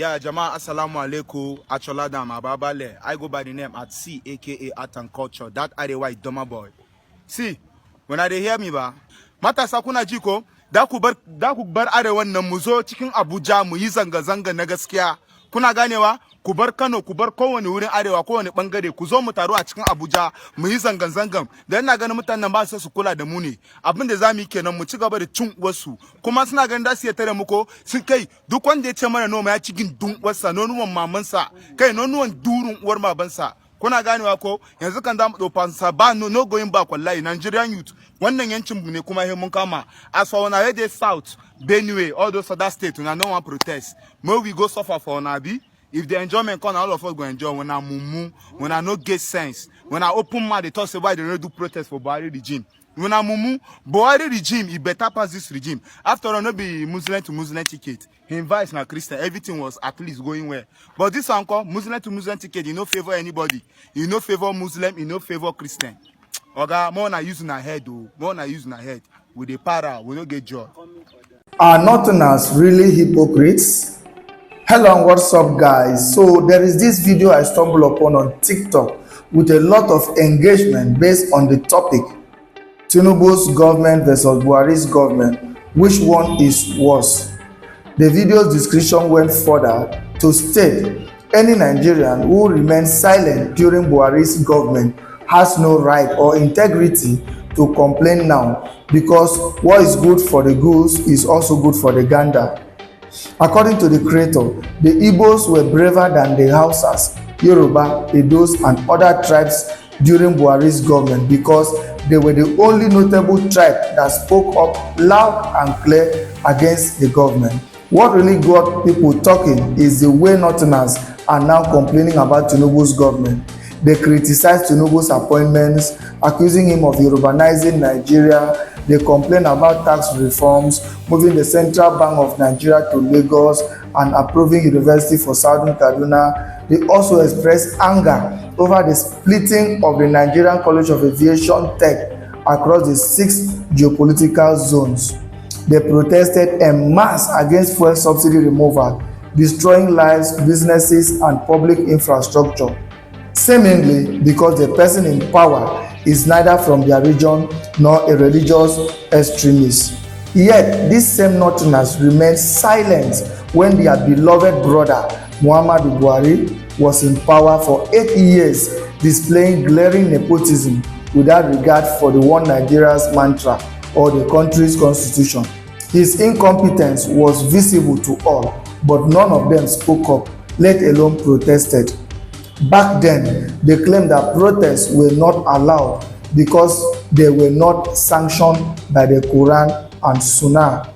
Yeah, Jama, assalamu alaikum. Achola da mababale. I go by the name at C, aka Art and Culture. That are the white dumber boy. See, when I dey hear me ba, matasa kuna jiko, da ku bar arewan nan mu zo cikin Abuja mu yi zanga-zanga na gaskiya. Kuna ganewa? Ku bar Kano, ku bar kowane wurin arewa, kowane bangare, ku zo mu taru a cikin Abuja mu yi zangan-zangan. Da ina ganin mutanen ba su kula da mu ne. Abin da zamu yi kenan mu ci gaba da cin wasu. Kuma suna ganin da su ya tare muko, sun kai duk wanda ya ce mana noma ya ci gindin wasa, nonuwan mamansa, kai nonuwan durun uwar babansa. Kuna ganewa ko yanzu kan zamu dofansa ba no going back wallahi Nigerian youth wannan yancin mu ne kuma he mun kama as for una wey dey south Benue all those other states una no wan protest may we go suffer for una bi if the enjoyment come all of us go enjoy when I mumu when I no get sense when I open mouth they talk say why they no do protest for Buhari regime when I mumu Buhari regime e better pass this regime after all no be Muslim to Muslim ticket he invites na Christian everything was at least going well but this uncle Muslim to Muslim ticket he no favor anybody he no favor Muslim he no favor Christian oga more na use na head o more na use na head we dey para we no get joy. Are Northerners really hypocrites? Hello and what's up guys? So there is this video I stumbled upon on TikTok with a lot of engagement based on the topic Tinubu'S government versus Buhari'S government, which one is worse? The video's description went further to state any Nigerian who remains silent during Buhari'S government has no right or integrity to complain now because what is good for the goose is also good for the gander. According to the creator, the Igbos were braver than the Hausas, Yoruba, Edos and other tribes during Buhari'S government because they were the only notable tribe that spoke up loud and clear against the government. What really got people talking is the way Northerners are now complaining about Tinubu'S government. They criticized Tinubu'S appointments, accusing him of Yorubanising Nigeria. They complain about tax reforms, moving the Central Bank of Nigeria to Lagos, and approving university for Southern Kaduna. They also expressed anger over the splitting of the Nigerian College of Aviation tech across the 6 geopolitical zones. They protested en masse against fuel subsidy removal, destroying lives, businesses, and public infrastructure, seemingly because the person in power is neither from their region nor a religious extremist. Yet, these same Northerners remained silent when their beloved brother Muhammadu Buhari was in power for 8 years, displaying glaring nepotism without regard for the One Nigeria's mantra or the country's constitution. His incompetence was visible to all, but none of them spoke up, let alone protested. Back then, they claimed that protests were not allowed because they were not sanctioned by the Quran and Sunnah.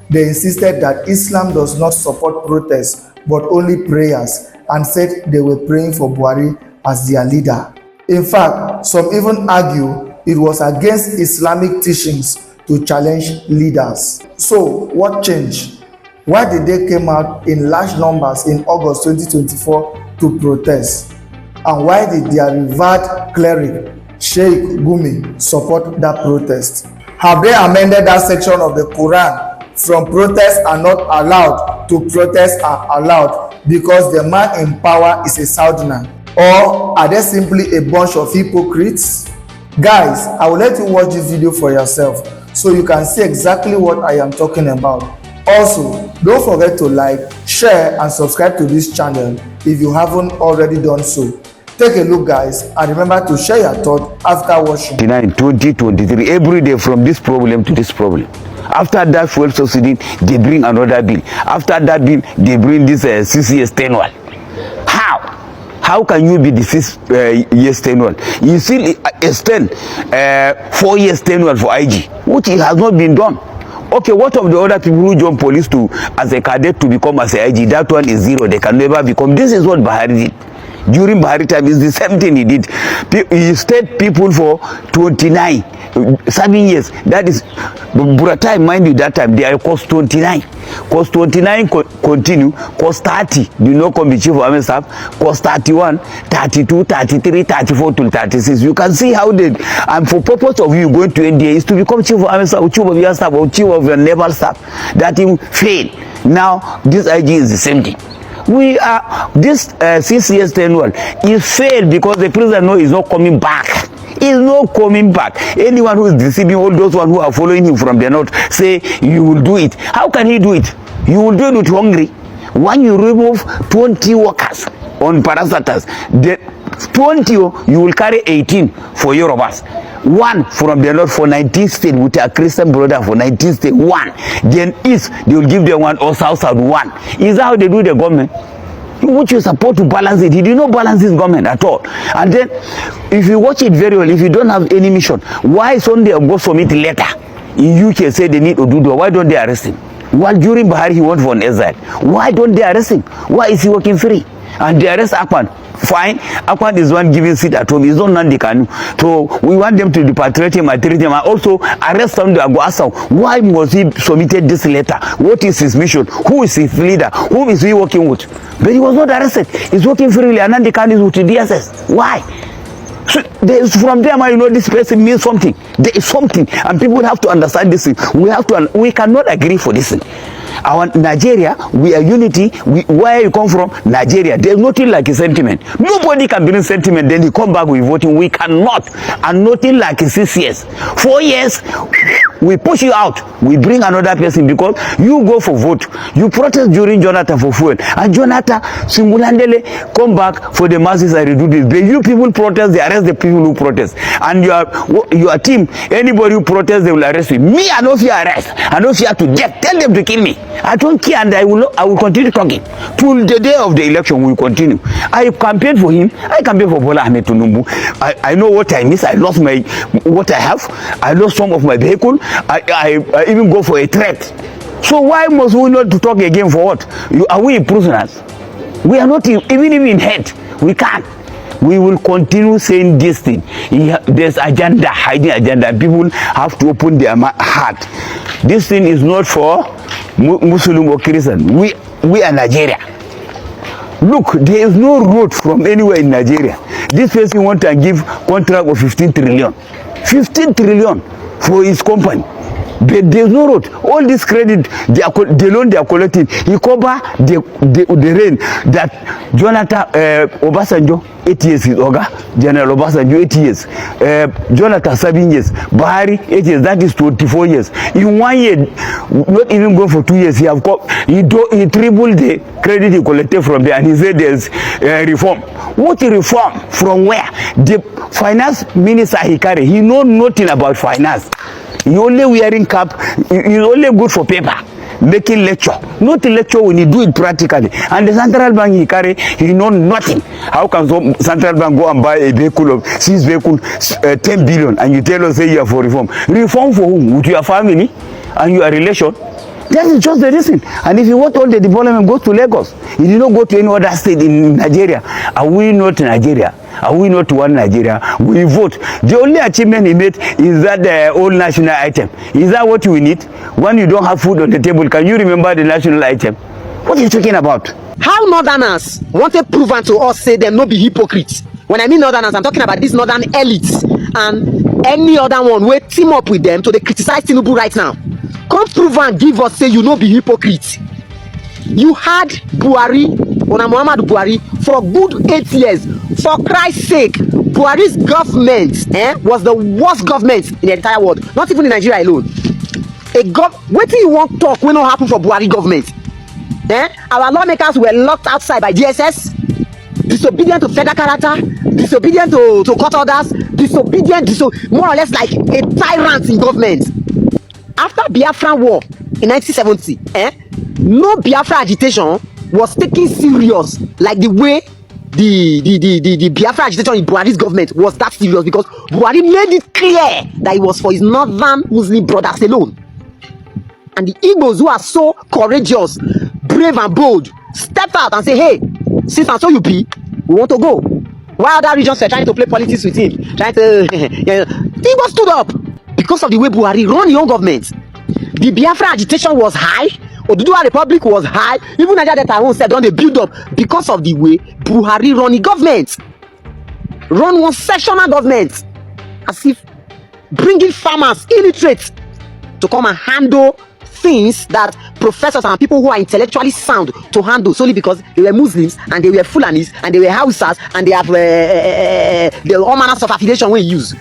They insisted that Islam does not support protests but only prayers, and said they were praying for Buhari as their leader. In fact, some even argue it was against Islamic teachings to challenge leaders. So, what changed? Why did they come out in large numbers in August 2024 to protest? And why did their revered cleric, Sheikh Gumi, support that protest? Have they amended that section of the Quran from protests are not allowed to protests are allowed because the man in power is a Southerner? Or are they simply a bunch of hypocrites? Guys, I will let you watch this video for yourself so you can see exactly what I am talking about. Also, don't forget to like, share and subscribe to this channel if you haven't already done so. Take a look guys and remember to share your thoughts after watching. 2023 every day from this problem to this problem. After that fuel subsidy, they bring another bill. After that bill, they bring this 6 years tenure. How can you be the 6 years tenure? You still extend 4 years tenure for IG, which has not been done. Okay, what of the other people who join police to as a cadet to become as a IG? That one is zero. They can never become. This is what Buhari did. During Buhari time, is the same thing he did. He stayed people for 29, 7 years. That is, Burata, mind you, that time, they are cost 29. Cost 29 continue, cost 30. Do not come be chief of army staff. Cost 31, 32, 33, 34 to 36. You can see how they, and for purpose of you going to NDA is to become chief of army staff, chief of your staff, or chief of your naval staff. That you fail. Now, this IG is the same thing. We are, this 6 years tenure is failed because the president knows he's not coming back. He's not coming back. Anyone who is deceiving all those one who are following him from the north say you will do it. How can he do it? You will do it with hungry. When you remove 20 workers on parastatals, the 20 you will carry 18 for Yorubas. One from the north for 19 states with a Christian brother for 19 states. One. Then east they will give them one, or south one. Is that how they do the government? Which you support to balance it. He did not balance his government at all. And then if you watch it very well, if you don't have any mission, why Sunday go submit letter in UK say they need Oduduwa? Why don't they arrest him? While during Buhari he went for an exile. Why don't they arrest him? Why is he working free? And they arrest Akpan. Fine, Akpan is one giving seat at home. He's not Nandikanu. So we want them to repatriate him and treat him, and also arrest him to go ask him, why must he submitted this letter? What is his mission? Who is his leader? Whom is he working with? But he was not arrested. He's working freely, and Nandikanu is with the DSS. Why? So from there, you know, this person means something. There is something, and people have to understand this thing. We cannot agree for this thing. Our Nigeria, we are unity. Where you come from, Nigeria. There's nothing like a sentiment. Nobody can bring sentiment, then he come back with voting. We cannot. And nothing like 6 years. 4 years, we push you out. We bring another person because you go for vote. You protest during Jonathan for fuel. And Jonathan, singularly, come back for the masses and redo this. But you people protest, they arrest the people who protest. And your team, anybody who protests, they will arrest you. Me, I know if you arrest. I know if you have to death. Tell them to kill me. I don't care, and I will continue talking till the day of the election. We will continue. I campaign for him. I campaign for Bola Ahmed Tinubu. I know what I miss. I lost what I have. I lost some of my vehicle. I even go for a threat. So why must we not to talk again for what? Are we prisoners? We are not even in head. We can't. We will continue saying this thing. There's agenda, hiding agenda. People have to open their heart. This thing is not for Muslim or Christian. We are Nigeria. Look, there is no road from anywhere in Nigeria. This person wants to give contract of 15 trillion. 15 trillion for his company. But there's no road. All this credit, the loan they are collecting, he cover the rain that Jonathan Obasanjo, 8 years is Oga, General Obasanjo, 8 years. Jonathan, 7 years. Buhari, 8 years. That is 24 years. In 1 year, not even going for 2 years, he tripled the credit he collected from there, and he said there's reform. What reform? From where? The finance minister he carry, he know nothing about finance. He only wearing cap. He only good for paper, making lecture. Not a lecture when you do it practically. And the central bank he carry, he know nothing. How can some central bank go and buy a vehicle of 10 billion and you tell us say you are for reform? Reform for whom? With your family and your relation? That is just the reason. And if you want all the development, go to Lagos. You did not go to any other state in Nigeria. Are we not Nigeria? Are we not one Nigeria? We vote. The only achievement he made is that the old national item. Is that what we need? When you don't have food on the table, can you remember the national item? What are you talking about? How northerners wanted proven to us say them no be hypocrites. When I mean northerners, I'm talking about these northern elites and any other one will team up with them to they criticize Tinubu right now. Come prove and give us say you no be hypocrite. You had Buhari, Muhammadu Buhari, for good 8 years. For Christ's sake, Buhari's government was the worst government in the entire world, not even in Nigeria alone. What do you want talk when not happen for Buhari government? Our lawmakers were locked outside by DSS, disobedient to federal character, disobedient to court orders, more or less like a tyrant in government. After Biafran war in 1970, no Biafra agitation was taken serious like the way the Biafra agitation in Buhari's government was that serious, because Buhari made it clear that it was for his northern Muslim brothers alone. And the Igbos, who are so courageous, brave and bold, stepped out and say, hey, since and so you be, we want to go. While other regions were trying to play politics with him, trying to the Igbos stood up because of the way Buhari run his own government. The Biafra agitation was high. Oduduwa Republic was high. Even Nigeria Delta said on the build up because of the way Buhari run the government. Run one sectional government, as if bringing farmers illiterate to come and handle things that professors and people who are intellectually sound to handle solely because they were Muslims and they were Fulanis and they were Hausas and they have all manners of affiliation we use.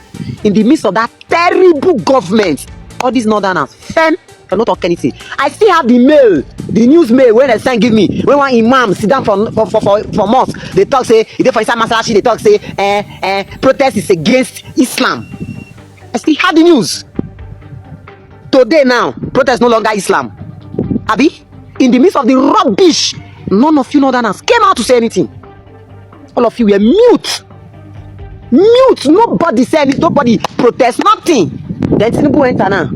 In the midst of that terrible government, all these northerners, cannot talk anything. I still have the mail, the news mail when they send give me. When one imam sit down for mosque, they talk say, they for inside Masalashi, they talk say, protest is against Islam. I still have the news. Today now, protest no longer Islam. Abi, in the midst of the rubbish, none of you northerners came out to say anything. All of you were mute. Mute. Nobody said anything. Nobody protest. Nothing. Then Tinubu enter now.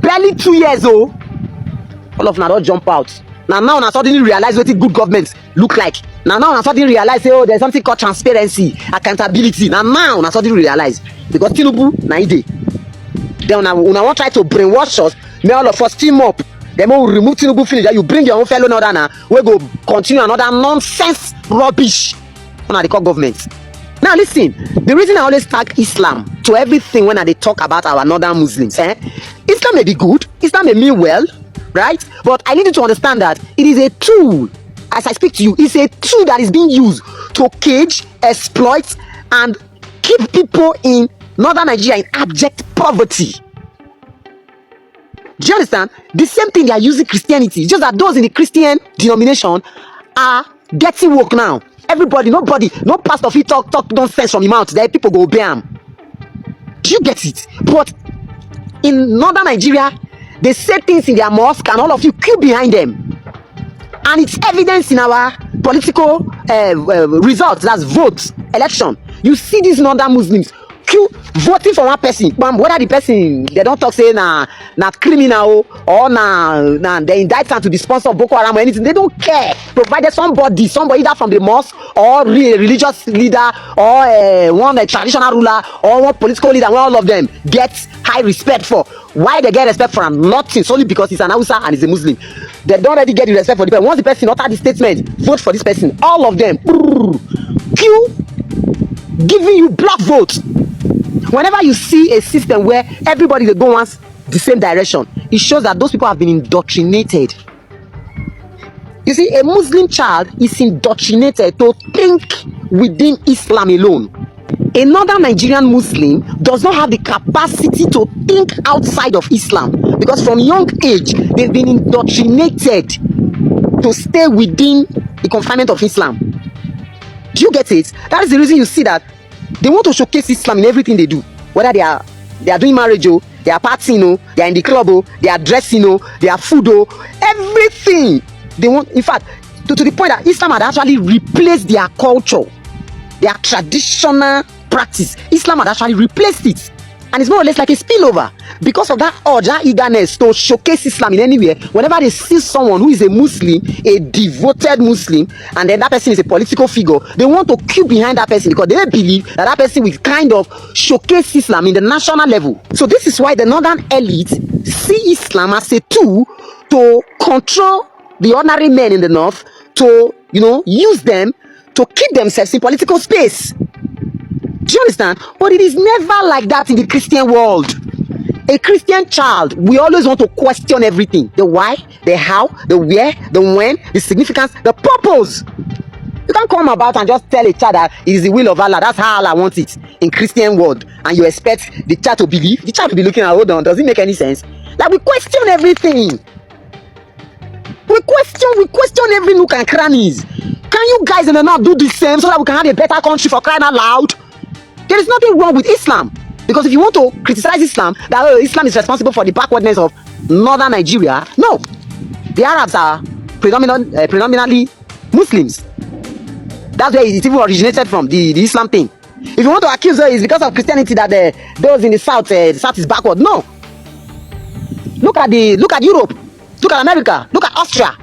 Barely 2 years old. All of them don't jump out. Now suddenly realize what good government look like. Now suddenly realize say, oh, there's something called transparency, accountability. Now suddenly realize because Tinubu na ide. Then una want try to brainwash us. May all of us team up. Then we will remove Tinubu finish. You bring your own fellow northerner. We go continue another nonsense rubbish. When they call government. Now listen, the reason I always tag Islam to everything when they talk about our northern Muslims, Islam may be good, Islam may mean well, right? But I need you to understand that it is a tool. As I speak to you, it's a tool that is being used to cage, exploit, and keep people in northern Nigeria in abject poverty. Do you understand? The same thing they are using Christianity, just that those in the Christian denomination are getting woke now. Everybody, nobody, no pastor fit talk nonsense from the mouth. There people go obey him. Do you get it? But in northern Nigeria, they say things in their mosque and all of you queue behind them. And it's evidence in our political results, that's votes, election. You see these northern Muslims queue voting for one person, whether the person they don't talk say na criminal or na they indict them to the sponsor of Boko Haram or anything. They don't care, provided somebody either from the mosque or religious leader or one traditional ruler or one political leader, when all of them get high respect for. Why they get respect for him? Nothing, solely because he's an Hausa and he's a Muslim. They don't already get the respect for the person. Once the person utter the statement, vote for this person, all of them queue giving you block votes. Whenever you see a system where everybody they go wants the same direction, it shows that those people have been indoctrinated. You see, a Muslim child is indoctrinated to think within Islam alone. A northern Nigerian Muslim does not have the capacity to think outside of Islam because from young age they've been indoctrinated to stay within the confinement of Islam. Do you get it? That is the reason you see that they want to showcase Islam in everything they do. Whether they are doing marriage, they are partying, they are in the club, they are dressing, they are food, everything they want. In fact, to the point that Islam had actually replaced their culture, their traditional practice. Islam had actually replaced it, and it's more or less like a spillover because of that urge, that eagerness to showcase Islam in anywhere. Whenever they see someone who is a Muslim, a devoted Muslim, and then that person is a political figure, they want to queue behind that person because they believe that person will kind of showcase Islam in the national level. So this is why the northern elite see Islam as a tool to control the ordinary men in the north, to use them to keep themselves in political space. Do you understand? But it is never like that in the Christian world. A Christian child, we always want to question everything. The why, the how, the where, the when, the significance, the purpose. You can't come about and just tell a child that it is the will of Allah. That's how Allah wants it in Christian world. And you expect the child to believe. The child will be looking at, hold on, does it make any sense? Like, we question everything. We question every nook and crannies. Can you guys in the north do the same so that we can have a better country, for crying out loud? There is nothing wrong with Islam, because if you want to criticize Islam, that Islam is responsible for the backwardness of northern Nigeria, no. The Arabs are predominantly Muslims. That's where it even originated from, the Islam thing. If you want to accuse it's because of Christianity that those in the south is backward, no. Look at Europe, look at America, look at Austria.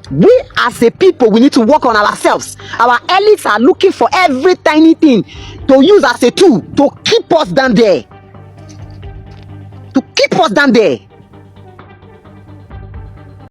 We as a people, we need to work on ourselves. Our elites are looking for every tiny thing to use as a tool to keep us down there. To keep us down there.